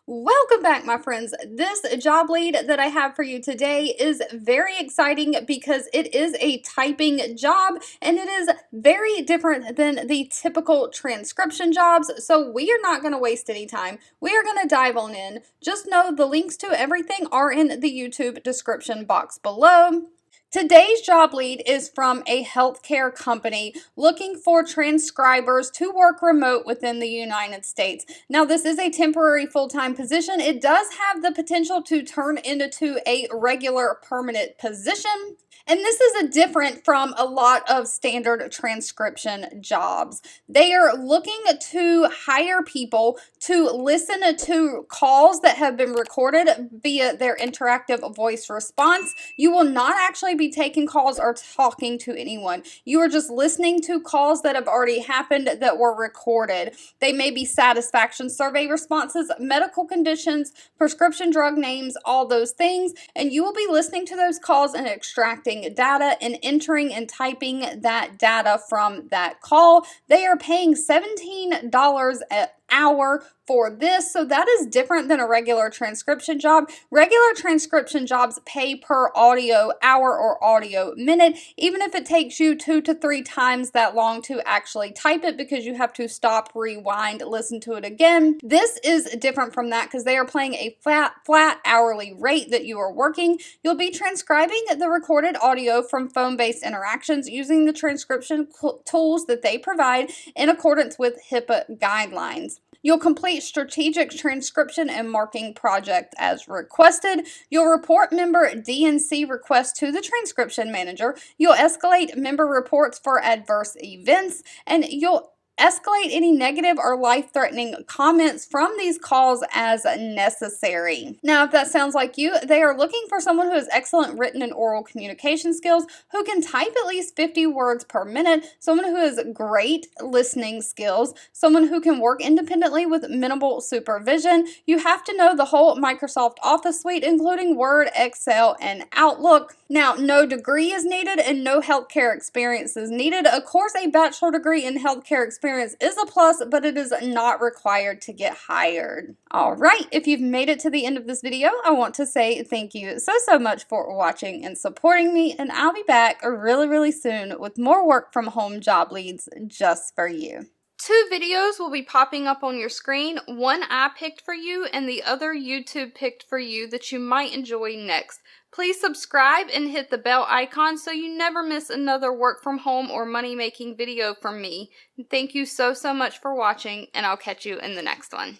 Welcome back, my friends. This job lead that I have for you today is very exciting because it is a typing job and it is very different than the typical transcription jobs. So we are not going to waste any time. We are going to dive on in. Just know the links to everything are in the YouTube description box below. Today's job lead is from a healthcare company looking for transcribers to work remote within the United States. Now, this is a temporary full-time position. It does have the potential to turn into a regular permanent position. And this is different from a lot of standard transcription jobs. They are looking to hire people to listen to calls that have been recorded via their interactive voice response. You will not actually be taking calls or talking to anyone. You are just listening to calls that have already happened that were recorded. They may be satisfaction survey responses, medical conditions, prescription drug names, all those things, and you will be listening to those calls and extracting data and entering and typing that data from that call. They are paying $17 an hour for this, so that is different than a regular transcription job. Regular transcription jobs pay per audio hour or audio minute, even if it takes you 2 to 3 times that long to actually type it because you have to stop, rewind, listen to it again. This is different from that because they are paying a flat hourly rate that you are working. You'll be transcribing the recorded audio from phone-based interactions using the transcription tools that they provide in accordance with HIPAA guidelines. You'll complete strategic transcription and marking project as requested. You'll report member DNC requests to the transcription manager. You'll escalate member reports for adverse events, and you'll escalate any negative or life-threatening comments from these calls as necessary. Now, if that sounds like you, they are looking for someone who has excellent written and oral communication skills, who can type at least 50 words per minute, someone who has great listening skills, someone who can work independently with minimal supervision. You have to know the whole Microsoft Office suite, including Word, Excel, and Outlook. Now, no degree is needed and no healthcare experience is needed. Of course, a bachelor degree in healthcare experience is a plus, but it is not required to get hired. All right, if you've made it to the end of this video, I want to say thank you so much for watching and supporting me, and I'll be back really soon with more work from home job leads just for you. 2 videos will be popping up on your screen. One I picked for you and the other YouTube picked for you that you might enjoy next. Please subscribe and hit the bell icon so you never miss another work from home or money making video from me. Thank you so much for watching, and I'll catch you in the next one.